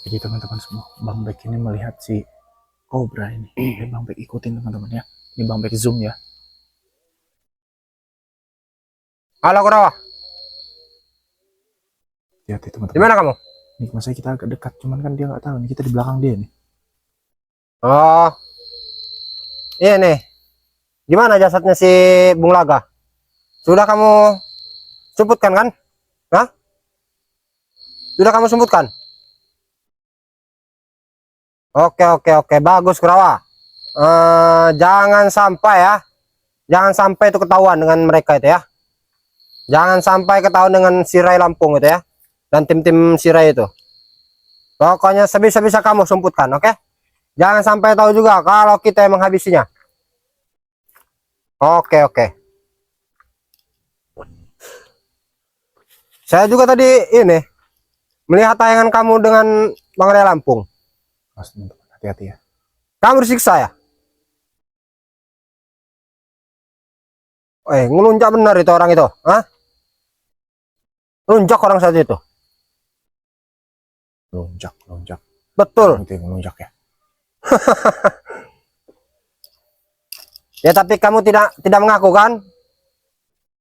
Jadi teman-teman semua, Bang Bek ini melihat si Cobra ini. Bang Bek ikutin teman-teman ya. Ini Bang Bek zoom ya. Halo Kurawa, Hati-hati di teman-teman. mana kamu? Nih masa kita agak dekat, cuman kan dia nggak tahu nih kita di belakang dia nih. Oh, iya nih. Gimana jasadnya si Bung Laga? Sudah kamu sebutkan kan? Hah? Sudah kamu sebutkan? Oke, bagus Kurawa. Jangan sampai ya, jangan sampai itu ketahuan dengan mereka itu ya. Jangan sampai ketahuan dengan Sirai Lampung itu ya, dan tim-tim Sirai itu. Pokoknya sebisa-bisa kamu sumputkan, oke? Jangan sampai tahu juga kalau kita yang menghabisinya. Oke. Saya juga tadi ini melihat tayangan kamu dengan Bang Ray Lampung. Mas teman-teman, hati-hati ya. Kamu disiksa ya? Ngelunjak benar itu orang itu. Hah? Ngelunjak orang saja itu. Lonjak. Betul. Itu yang ngelunjak ya. Ya tapi kamu tidak mengaku kan?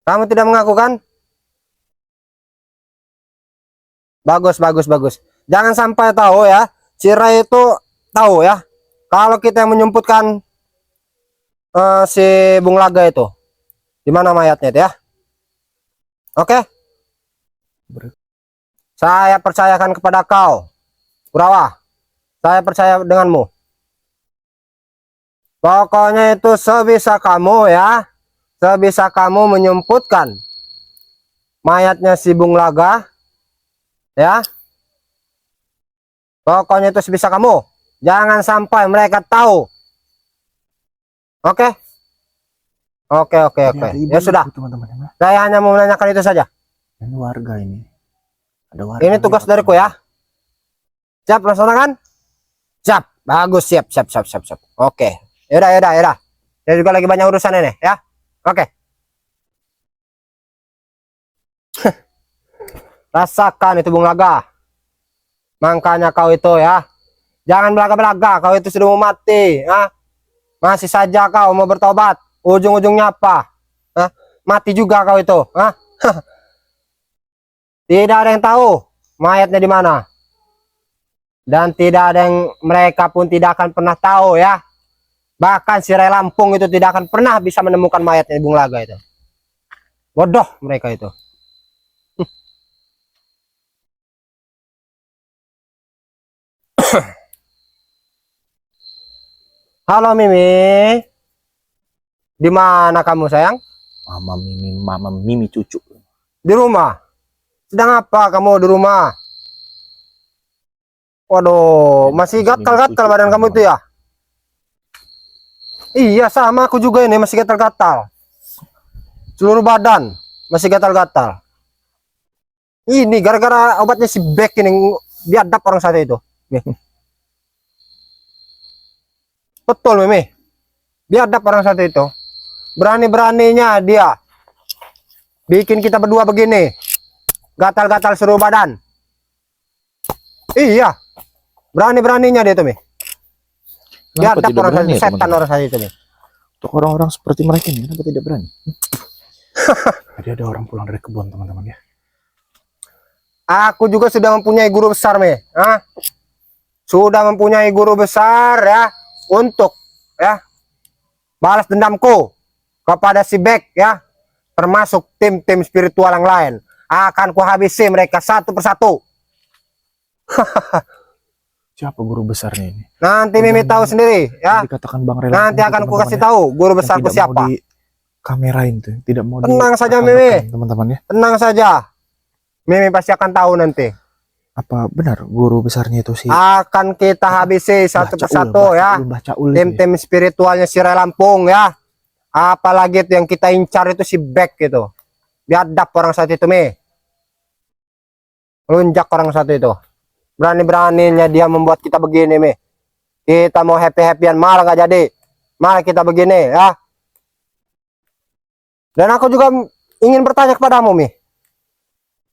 Kamu tidak mengaku kan? Bagus. Jangan sampai tahu ya. Si Ray itu tahu ya. Kalau kita yang menyebutkan si Bung Laga itu. Di mana mayatnya itu ya? Oke? Saya percayakan kepada kau, Kurawa. Saya percaya denganmu. Pokoknya itu sebisa kamu ya. Sebisa kamu menyemputkan mayatnya si Bung Laga. Ya. Pokoknya itu sebisa kamu. Jangan sampai mereka tahu. Oke? Oke. Ya sudah. Teman-teman ya. Saya hanya mau menanyakan itu saja. Ini warga ini. Ada warga. Ini tugas dariku ya. Siap laksanakan? Siap. Bagus, siap. Oke. Yaudah. Saya juga lagi banyak urusan ini ya. Oke. Rasakan itu Bung Laga. Makanya kau itu ya. Jangan belaga-belaga. Kau itu sudah mau mati. Ya. Masih saja kau mau bertobat. Ujung-ujungnya apa? Hah? Mati juga kau itu. Hah? Tidak ada yang tahu mayatnya di mana. Dan tidak ada yang mereka pun tidak akan pernah tahu ya. Bahkan si Ray Lampung itu tidak akan pernah bisa menemukan mayatnya Bung Laga itu. Bodoh mereka itu. Halo Mimi. Di mana kamu sayang? Mama Mimi cucu. Di rumah. Sedang apa kamu di rumah? Waduh, masih gatal-gatal badan kamu itu ya? Iya, sama aku juga ini masih gatal-gatal. Seluruh badan masih gatal-gatal. Ini gara-gara obatnya si Beck ini biadab orang satu itu. Nih. Betul Mimi. Biadab orang satu itu. Berani-beraninya dia bikin kita berdua begini. Gatal-gatal seluruh badan. Iya. Berani-beraninya dia tuh, Mi. Biadab orang satu, ya, setan orang satu itu, Mi. Untuk orang-orang seperti mereka ini, kenapa tidak berani? Tadi ada orang pulang dari kebun, teman-teman ya. Aku juga sudah mempunyai guru besar, Mi. Hah? Sudah mempunyai guru besar ya untuk ya balas dendamku kepada si Beck ya, termasuk tim-tim spiritual yang lain. Akan kuhabisi mereka satu persatu. Siapa guru besarnya ini? Nanti Mimi tahu sendiri ya. Dikatakan Bang Rela. Nanti akan ku kasih tahu guru besarku siapa. Di kamerain tuh, tidak mau. Tenang saja Mimi. Teman-teman ya. Tenang saja. Mimi pasti akan tahu nanti. Apa benar guru besarnya itu sih? Akan kita habisi satu persatu ya. Tim-tim spiritualnya si Ray Lampung ya. Apalagi itu yang kita incar itu si Beck gitu. Biadab orang satu itu, Mi. Lunjak orang satu itu. Berani-beraninya dia membuat kita begini, Mi. Kita mau happy-happyan malah gak jadi. Malah kita begini ya. Dan aku juga ingin bertanya kepadamu, Mi.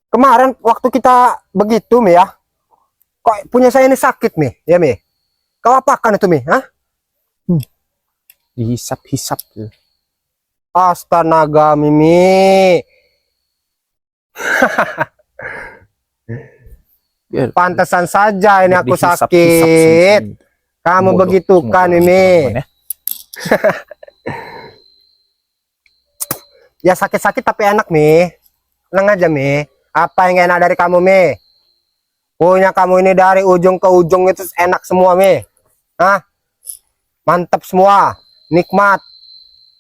Kemarin waktu kita begitu, Mi ya. Kok punya saya ini sakit, Mi? Ya, Mi. Kau apakan itu, Mi? Hah? Dihisap-hisap gitu. Astaga, Mimi. Biar, Pantesan saja ini biar aku dihisap-hisap sakit. sini-sini. Kamu Bodoh begitu semua kan, orang, Mimi? teman-teman ya. Ya sakit-sakit tapi enak, Mi. Tenang aja, Mi. Apa yang enak dari kamu, Mi? Punya kamu ini dari ujung ke ujung itu enak semua, Mi. Hah? Mantap semua. Nikmat.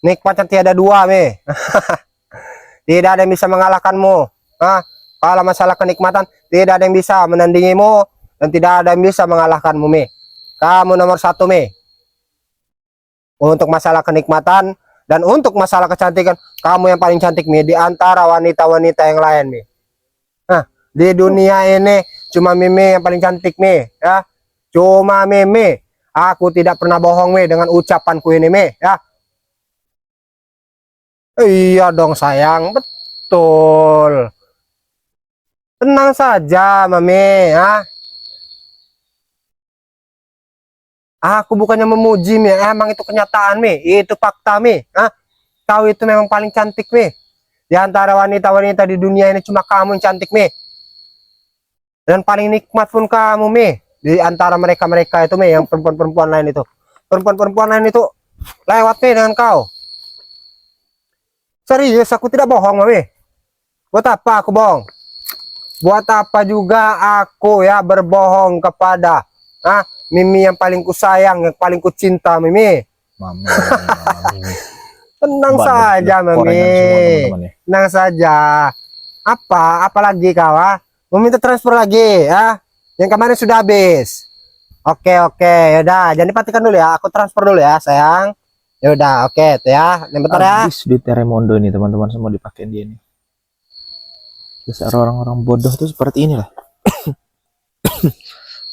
Nikmat yang tiada dua, Mi. Tidak ada yang bisa mengalahkanmu. Hah? Kalau masalah kenikmatan, tidak ada yang bisa menandingimu dan tidak ada yang bisa mengalahkanmu, Mi. Kamu nomor satu, Mi. Untuk masalah kenikmatan dan untuk masalah kecantikan, kamu yang paling cantik, Mi, di antara wanita-wanita yang lain, Mi. Nah, di dunia ini cuma Mimi yang paling cantik, Mi, ya. Cuma Mimi. Aku tidak pernah bohong, Mi, dengan ucapanku ini, Mi, ya. Iya dong, sayang, betul. Tenang saja, Mami, ya. Aku bukannya memuji, Mi. Emang itu kenyataan, Mi. Itu fakta, Mi. Hah? Kau itu memang paling cantik, Mi. Di antara wanita-wanita di dunia ini cuma kamu yang cantik, Mi. Dan paling nikmat pun kamu, Mi. Di antara mereka-mereka itu, Mi, yang perempuan-perempuan lain itu. Perempuan-perempuan lain itu lewat, Mi, dengan kau. Serius, aku tidak bohong, Mami. Buat apa aku bohong? Buat apa juga aku ya berbohong kepada Mimi yang paling ku sayang, yang paling ku cinta, Mimi. Mami. Tenang Bandel, saja, korengan semua, Mimi. teman-teman ya. Tenang saja. Apalagi kau, meminta transfer lagi, ya? Yang kemarin sudah habis. Oke, yaudah. Jangan dipatikan dulu ya. Aku transfer dulu ya, sayang. Yaudah, oke, tuh ya. Bentar ya. Habis duit Remondo ini, teman-teman, semua dipakai dia nih. Dasar orang-orang bodoh tuh seperti inilah.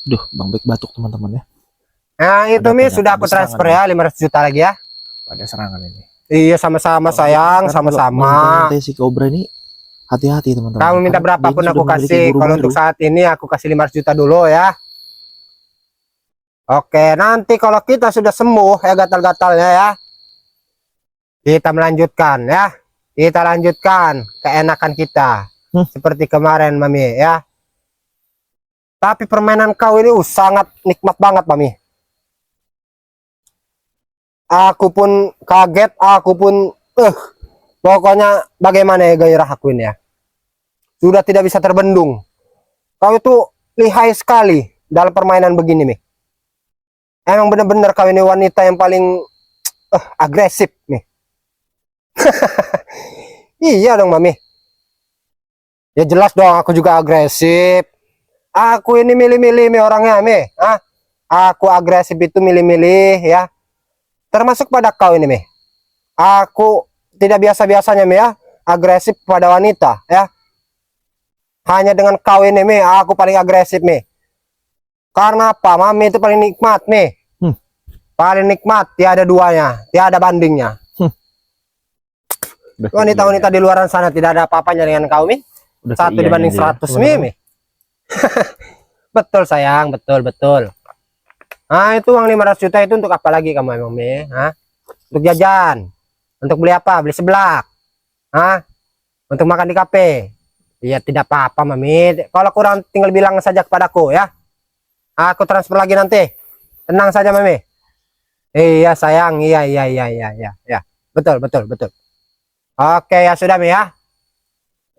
Duh, Bang Bek batuk, teman-teman ya. Nah, itu, Ada Mi, banyak sudah aku transfer ya. 500 juta lagi ya. Pada serangan ini. Iya, sama-sama, sayang. Ntar kalau Sama-sama. minta si Cobra ini hati-hati, teman-teman. Kamu minta Karena berapapun dia aku sudah memiliki kasih. guru Kalau baru. untuk saat ini aku kasih 500 juta dulu ya. Oke, nanti kalau kita sudah sembuh ya gatal-gatalnya ya, kita melanjutkan ya. Kita lanjutkan keenakan kita. Seperti kemarin, Mami ya. Tapi permainan kau ini sangat nikmat banget, Mami. Aku pun kaget, aku pun pokoknya bagaimana ya gairah aku ini ya. Sudah tidak bisa terbendung. Kau itu lihai sekali dalam permainan begini, Mi. Emang benar-benar kau ini wanita yang paling agresif, nih. Iya dong, Mami. Ya jelas dong, aku juga agresif. Aku ini milih-milih, Mi, orangnya, Mi. Aku agresif itu milih-milih, ya. Termasuk pada kau ini, Mi. Aku tidak biasa-biasanya, Mi, ya. Agresif pada wanita, ya. Hanya dengan kau ini, Mi, aku paling agresif, Mi. Karena apa? Mami itu paling nikmat, Mi. Paling nikmat, tiada duanya, tiada bandingnya. Wanita-wanita di luar sana tidak ada apa-apanya dengan kau, Mi. 1 dibanding 100, Mi. Betul, sayang, betul. Nah, itu uang 500 juta itu untuk apa lagi kamu emang, Mi? Untuk jajan. Untuk beli apa? Beli seblak. Untuk makan di kafe. Iya, tidak apa-apa, Mami. Kalau kurang tinggal bilang saja kepadaku ya. Aku transfer lagi nanti. Tenang saja, Mami. Iya, sayang. Iya. Betul. Oke, ya sudah, Mi ya.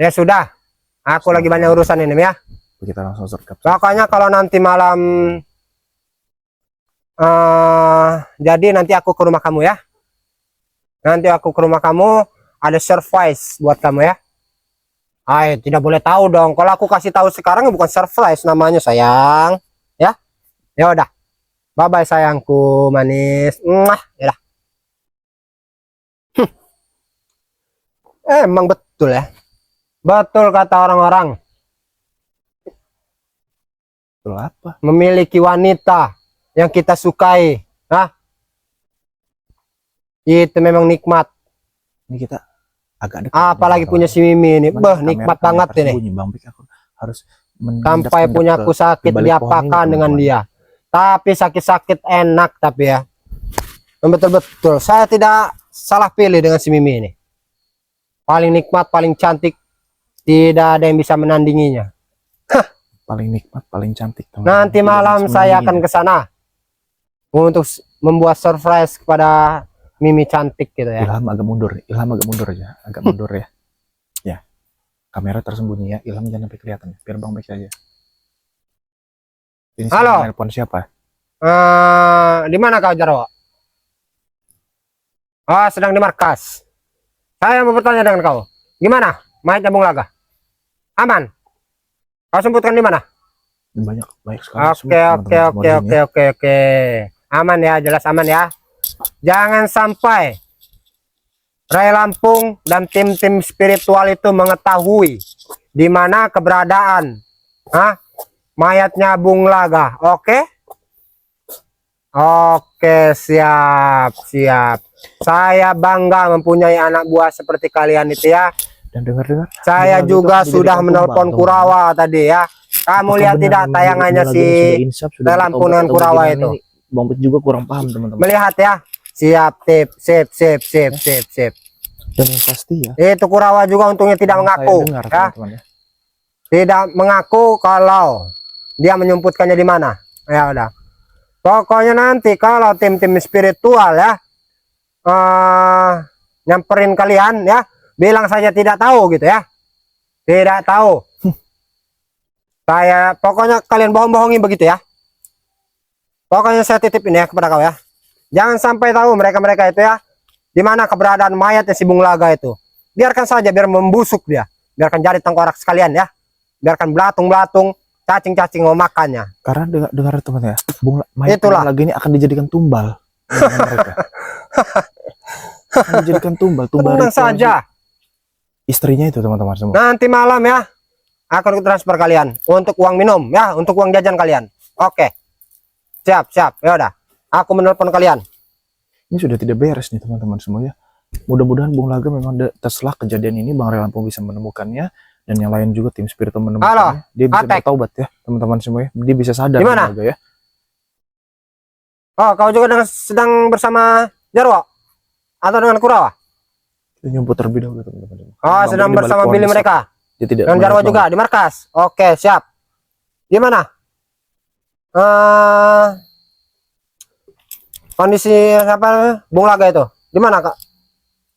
Ya sudah. Aku lagi banyak urusan ini, Mi ya. Kita langsung sergap. Pokoknya kalau nanti malam jadi nanti aku ke rumah kamu ya. Nanti aku ke rumah kamu, ada surprise buat kamu ya. Tidak boleh tahu dong. Kalau aku kasih tahu sekarang bukan surprise namanya, sayang. Ya. Ya udah. Bye bye, sayangku manis. Ya. Emang betul ya. Betul kata orang-orang. Betul apa? Memiliki wanita yang kita sukai, itu memang nikmat. Ini kita agak dekat. Apalagi punya si Mimi ini, nikmat banget ini. Bang Bek, aku harus Sampai punyaku sakit balik pohon ini, diapakan dengan teman-teman. dia. Tapi sakit-sakit enak tapi ya. Betul-betul saya tidak salah pilih dengan si Mimi ini. Paling nikmat, paling cantik, tidak ada yang bisa menandinginya. Paling nikmat, paling cantik, teman-teman. Nanti Tidak malam bisa saya akan menandinginya. ke sana untuk membuat surprise kepada Mimi cantik gitu ya. Ilham agak mundur aja, agak mundur ya. Ya, kamera tersembunyi ya. Ilham jangan sampai kelihatan, biar Bang Bex aja. Ini Halo. telepon siapa? Di mana kau Jarwo? Oh, sedang di markas. Saya mau bertanya dengan kau. Gimana? Mayatnya Bung Laga? Aman? Kau sebutkan di mana? Banyak sekali. Oke. Aman ya, jelas aman ya. Jangan sampai Rai Lampung dan tim-tim spiritual itu mengetahui di mana keberadaan mayatnya Bung Laga. Oke? Oke, siap. Saya bangga mempunyai anak buah seperti kalian itu ya. Dan dengar-dengar, Saya juga sudah menelpon Kurawa tadi ya. Kamu lihat tidak tayangannya si Rai Lampung dengan Kurawa itu? Bang Bex juga kurang paham, teman-teman. Melihat ya. Siap, sip. Dan yang pasti ya, Itu Kurawa juga untungnya tidak mengaku dengar, ya. teman-teman ya. Tidak mengaku kalau dia menyumputkannya di mana. Ya udah. Pokoknya nanti kalau tim-tim spiritual ya nyamperin kalian ya, bilang saja tidak tahu gitu ya. Tidak tahu. Saya pokoknya kalian bohong-bohongi begitu ya. Pokoknya saya titipin ya kepada kau ya. Jangan sampai tahu mereka-mereka itu ya di mana keberadaan mayatnya si Bung Laga itu. Biarkan saja, biar membusuk dia. Biarkan jadi tengkorak sekalian ya. Biarkan belatung-belatung, cacing-cacing mau makannya. Karena dengar teman ya, mayat Itulah. Bung Laga ini akan dijadikan tumbal dengan mereka. Akan dijadikan tumbal Tenang saja. istrinya itu, teman-teman semua. Nanti malam ya akan transfer kalian untuk uang minum ya, untuk uang jajan kalian. Oke. Siap. Ya udah. Aku menelpon kalian. Ini sudah tidak beres nih, teman-teman semua ya. Mudah-mudahan Bung Laga memang setelah kejadian ini Bang Rai Lampung bisa menemukannya, dan yang lain juga tim spiritual menemukannya. Dia bisa bertaubat ya, teman-teman semua ya. Dia bisa sadar. Gimana? Ya. Oh, kau juga sedang bersama Jarwo atau dengan Kurawa? Dia nyumput terlebih dahulu, teman-teman. Oh, sedang bersama Billy mereka. Dia tidak. Dan Jarwo juga di markas. Oke, siap. Gimana? Kondisi apa Bung Laga itu? Di mana, Kak?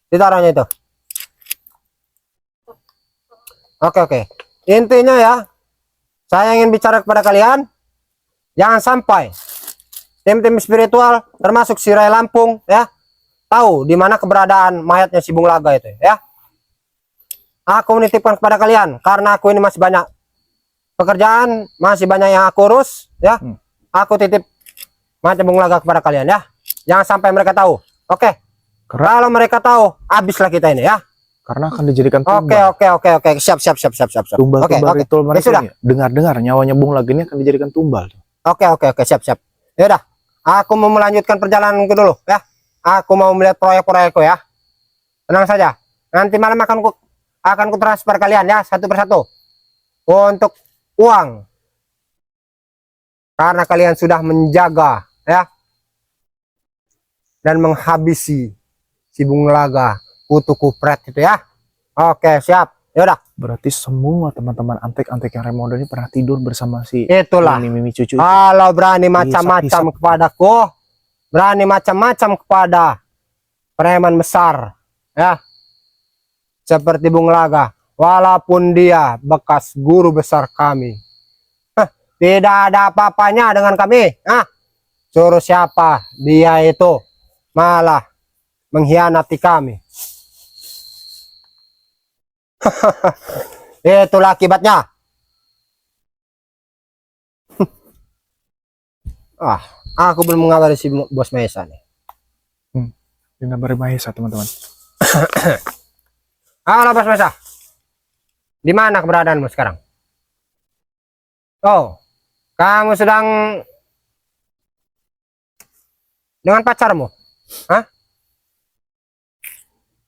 Ditaruhnya itu. Oke. Intinya ya, saya ingin bicara kepada kalian, jangan sampai tim-tim spiritual termasuk si Rai Lampung ya tahu di mana keberadaan mayatnya si Bung Laga itu ya. Aku menitipkan kepada kalian karena aku ini masih banyak pekerjaan, masih banyak yang aku urus ya. Aku titip mayatnya Bung Laga kepada kalian ya. Jangan sampai mereka tahu. Oke. Kalau mereka tahu, habislah kita ini ya. Karena akan dijadikan tumbal. Oke. Siap. Tumbal ritual mereka sudah. ini. Dengar nyawanya Bung Laga ini akan dijadikan tumbal. Oke, siap. Ya udah. Aku mau melanjutkan perjalananku dulu ya. Aku mau melihat proyek-proyekku ya. Tenang saja. Nanti malam akan ku transfer kalian ya satu persatu untuk uang. Karena kalian sudah menjaga ya dan menghabisi si Bung Laga kutu kupret itu ya. Oke, siap. Ya udah. Berarti semua teman-teman antek-antek yang Raimondo ini pernah tidur bersama si Itulah. Mimi cucu. Kalau berani macam-macam kepadaku, berani macam-macam kepada preman besar ya. Seperti Bung Laga, walaupun dia bekas guru besar kami. Tidak ada apa-apanya dengan kami. Suruh siapa dia itu malah mengkhianati kami. Itulah akibatnya. Aku belum mengabari si Bos Maesa nih. Ngabari Maesa, teman-teman. Halo Bos Maesa. Di mana keberadaanmu sekarang? Oh, kamu sedang dengan pacarmu?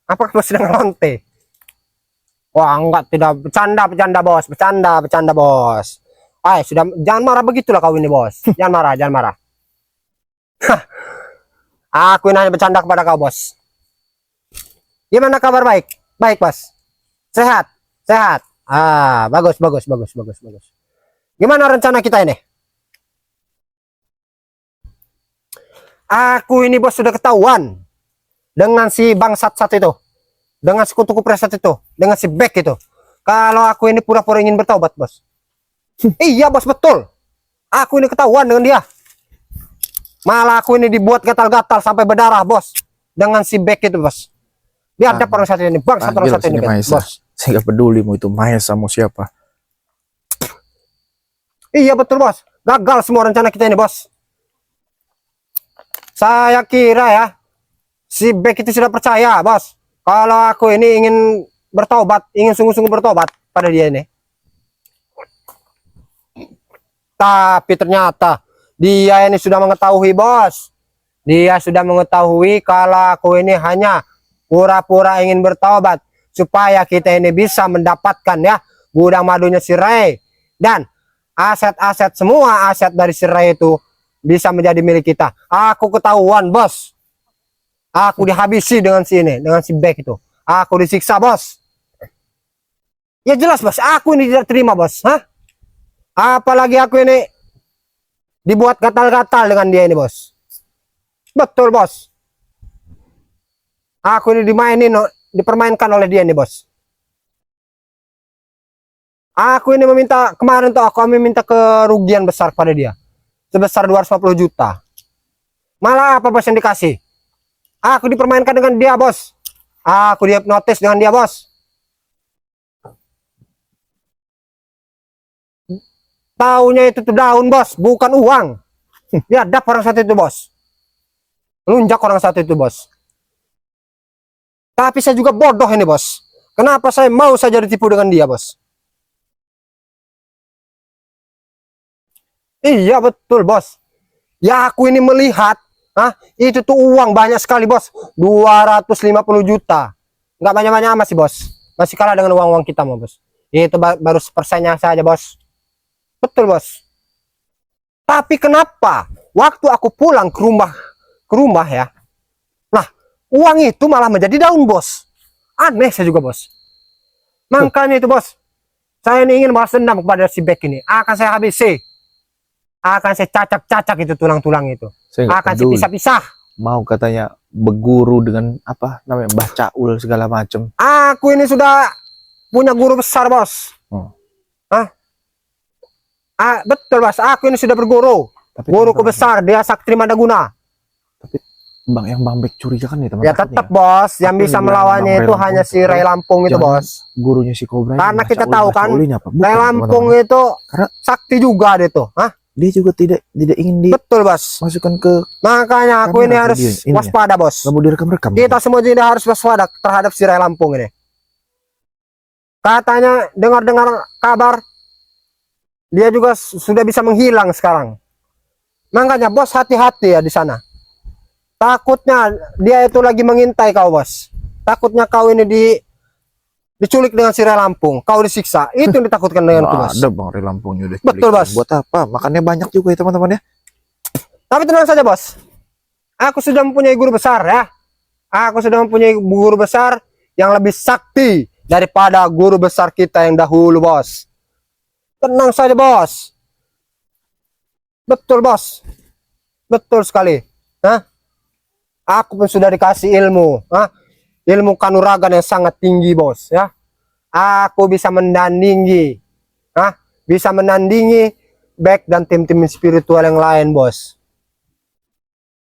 Apa kamu sedang lonte? Wah, enggak, tidak, bercanda bos, bercanda bos. sudah, jangan marah begitulah kau ini, bos. Jangan marah, jangan marah. Aku ini hanya bercanda kepada kau, bos. Gimana kabar? Baik, baik, bos. Sehat, sehat. Bagus, bagus, bagus, bagus, bagus. Gimana rencana kita ini? Aku ini, bos, sudah ketahuan dengan si bangsat satu itu, dengan si kutu kupresat itu, dengan si Beck itu. Kalau aku ini pura-pura ingin bertobat, bos. Iya, bos, betul. Aku ini ketahuan dengan dia. Malah aku ini dibuat gatal-gatal sampai berdarah, bos, dengan si Beck itu, bos. Dia ada orang satu ini, bangsat orang satu ini, kan, bos. Saya gak peduli mau itu Maesa mau siapa. Iya, betul, bos. Gagal semua rencana kita ini, bos. Saya kira ya, si Beck itu sudah percaya, bos, kalau aku ini ingin bertobat, ingin sungguh-sungguh bertobat pada dia ini. Tapi ternyata dia ini sudah mengetahui, bos. Dia sudah mengetahui kalau aku ini hanya pura-pura ingin bertobat supaya kita ini bisa mendapatkan ya gudang madunya si Ray, dan aset-aset, semua aset dari si Ray itu bisa menjadi milik kita. Aku ketahuan, bos. Aku dihabisi dengan si ini, dengan si Beck itu. Aku disiksa, bos. Ya jelas, bos. Aku ini tidak terima, bos. Hah? Apalagi aku ini dibuat gatal-gatal dengan dia ini, bos. Betul, bos. Aku ini dipermainkan oleh dia ini, bos. Aku ini meminta, kemarin tuh aku meminta kerugian besar pada dia. Sebesar 250 juta. Malah apa, bos, yang dikasih? Aku dipermainkan dengan dia, bos. Aku dihipnotis dengan dia, bos. Taunya itu tuh daun, bos, bukan uang. Dia ada orang satu itu, bos. Lunjak orang satu itu, bos. Tapi saya juga bodoh ini, bos. Kenapa saya mau saja ditipu dengan dia, bos? Iya, betul, bos. Ya aku ini melihat, itu tuh uang banyak sekali, bos. 250 juta. Nggak banyak-banyak amat sih, bos. Masih kalah dengan uang-uang kita, bos. Itu baru sepersennya saja, bos. Betul, bos. Tapi kenapa waktu aku pulang ke rumah ya, nah, uang itu malah menjadi daun, bos. Aneh saya juga, bos. Makanya itu, bos, saya ini ingin balas dendam kepada si Beck ini. Akan saya habisi. Akan saya cacak-cacak itu tulang-tulang itu. Akan saya pisah-pisah. Mau katanya berguru dengan apa namanya bacaul segala macam. Aku ini sudah punya guru besar, bos. Betul, bos. Aku ini sudah berguru. Tapi guruku besar, dia Sakti Madaguna. Tapi Bang Beck curiga kan nih, teman-teman. Ya tetap, bos. Yang bisa melawannya itu hanya si Ray Lampung itu, bos. Gurunya si Cobra. Karena kita tahu kan, Ray Lampung itu sakti juga dia tuh. Dia juga tidak ingin betul, bos, masukkan ke, makanya aku ini harus waspada, bos. Nggak mau direkam-rekam. Kita semua jadi harus waspada terhadap si Ray Lampung ini. Katanya dengar-dengar kabar dia juga sudah bisa menghilang sekarang. Makanya, bos, hati-hati ya di sana. Takutnya dia itu lagi mengintai kau, bos. Takutnya kau ini diculik dengan si Ray Lampung, kau disiksa. Itu yang ditakutkan dengan itu, bos. Ada Bang Ray Lampungnya udah. Betul, bos. Buat apa? Makannya banyak juga ya, teman-teman ya. Tapi tenang saja, bos. Aku sudah mempunyai guru besar ya. Aku sudah mempunyai guru besar yang lebih sakti daripada guru besar kita yang dahulu, bos. Tenang saja, bos. Betul, bos. Betul sekali. Aku pun sudah dikasih ilmu. Ilmu kanuragan yang sangat tinggi, bos, ya. Aku bisa menandingi, bisa menandingi Beck dan tim-tim spiritual yang lain, bos.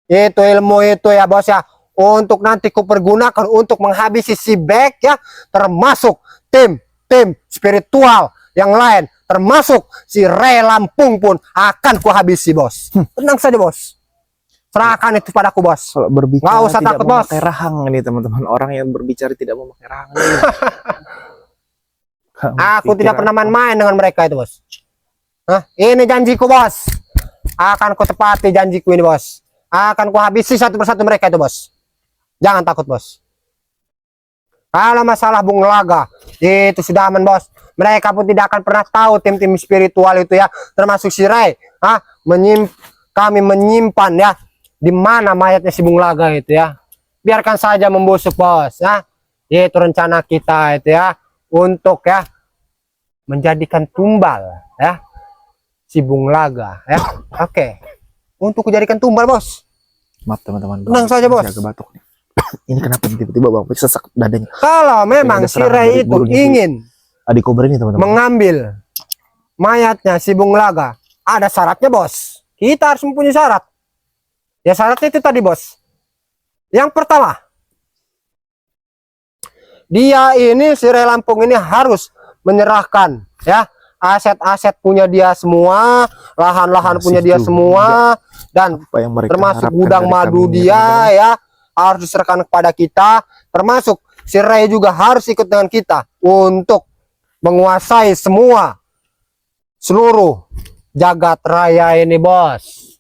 Itu ilmu itu ya, bos, ya, untuk nanti kupergunakan untuk menghabisi si Beck ya, termasuk tim spiritual yang lain, termasuk si Ray Lampung pun akan kuhabisi, bos. Tenang saja, bos. Serahkan itu padaku, bos. Kalau berbicara nggak usah tidak takut, bos. memakai rahang nih, teman-teman. Orang yang berbicara tidak memakai rahang. Aku tidak pernah main-main dengan mereka itu, bos. Ini janjiku, bos. Akan ku tepati janjiku ini, bos. Akan ku habisi satu persatu mereka itu, bos. Jangan takut, bos. Kalau masalah Bung Laga itu sudah aman, bos. Mereka pun tidak akan pernah tahu tim-tim spiritual itu ya, termasuk si Ray. Kami menyimpan ya di mana mayatnya si Bung Laga itu ya. Biarkan saja membusuk, bos. Ya. Itu rencana kita itu ya, untuk ya menjadikan tumbal ya si Bung Laga ya. Oke. Untuk kujadikan tumbal, bos. Maaf teman-teman. Tenang saja, bos. Agak batuk nih. Ini kenapa tiba-tiba Bang Pik sesak dadanya? Kalau memang si Ray itu ingin adik kober ini teman-teman mengambil mayatnya si Bung Laga, ada syaratnya, bos. Kita harus mempunyai syarat. Ya syaratnya itu tadi, bos. Yang pertama, dia ini si Ray Lampung ini harus menyerahkan ya aset-aset punya dia semua, lahan-lahan punya dia semua, dan apa yang mereka termasuk harapkan gudang dari madu kami ini, dia teman-teman. ya harus diserahkan kepada kita. Termasuk si Ray juga harus ikut dengan kita untuk menguasai seluruh jagat raya ini, bos.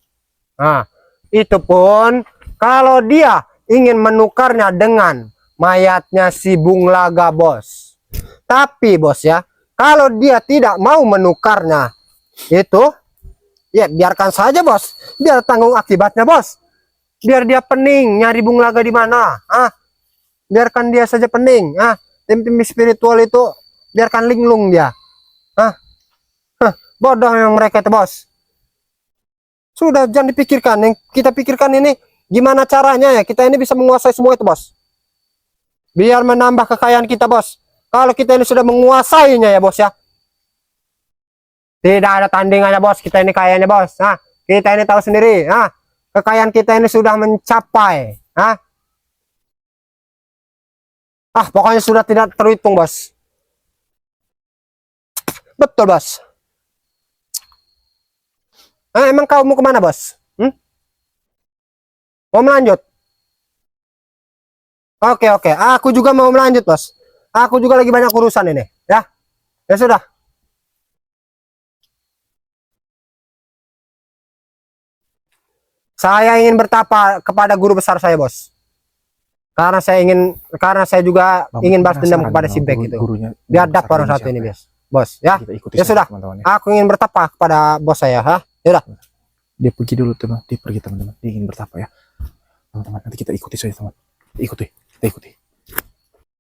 Nah, itu pun kalau dia ingin menukarnya dengan mayatnya si Bung Laga, bos. Tapi bos ya, kalau dia tidak mau menukarnya itu, ya biarkan saja, bos. Biar tanggung akibatnya, bos. Biar dia pening nyari Bung Laga di mana. Biarkan dia saja pening. Tim-tim spiritual itu biarkan linglung dia. Bodoh yang mereka itu, bos. Sudah, jangan dipikirkan. Yang kita pikirkan ini gimana caranya ya kita ini bisa menguasai semua itu, bos. Biar menambah kekayaan kita, bos. Kalau kita ini sudah menguasainya ya, bos ya. Tidak ada tandingannya, bos. Kita ini kayanya, bos. Kita ini tahu sendiri. Kekayaan kita ini sudah mencapai. Pokoknya sudah tidak terhitung, bos. Betul, bos. Emang kau mau kemana, bos? Mau melanjut? Oke. Aku juga mau melanjut, bos. Aku juga lagi banyak urusan ini, ya. Ya sudah. Saya ingin bertapa kepada guru besar saya, bos. Karena saya juga ingin balas dendam kepada si Bek itu. Biadab orang satu ini, bos. Ya. Ya sudah. Aku ingin bertapa kepada bos saya, Ya udah. Dia pergi dulu, teman. Dia pergi, teman-teman. Dia ingin bertapa ya. Teman-teman, nanti kita ikuti saja, teman. Kita ikuti.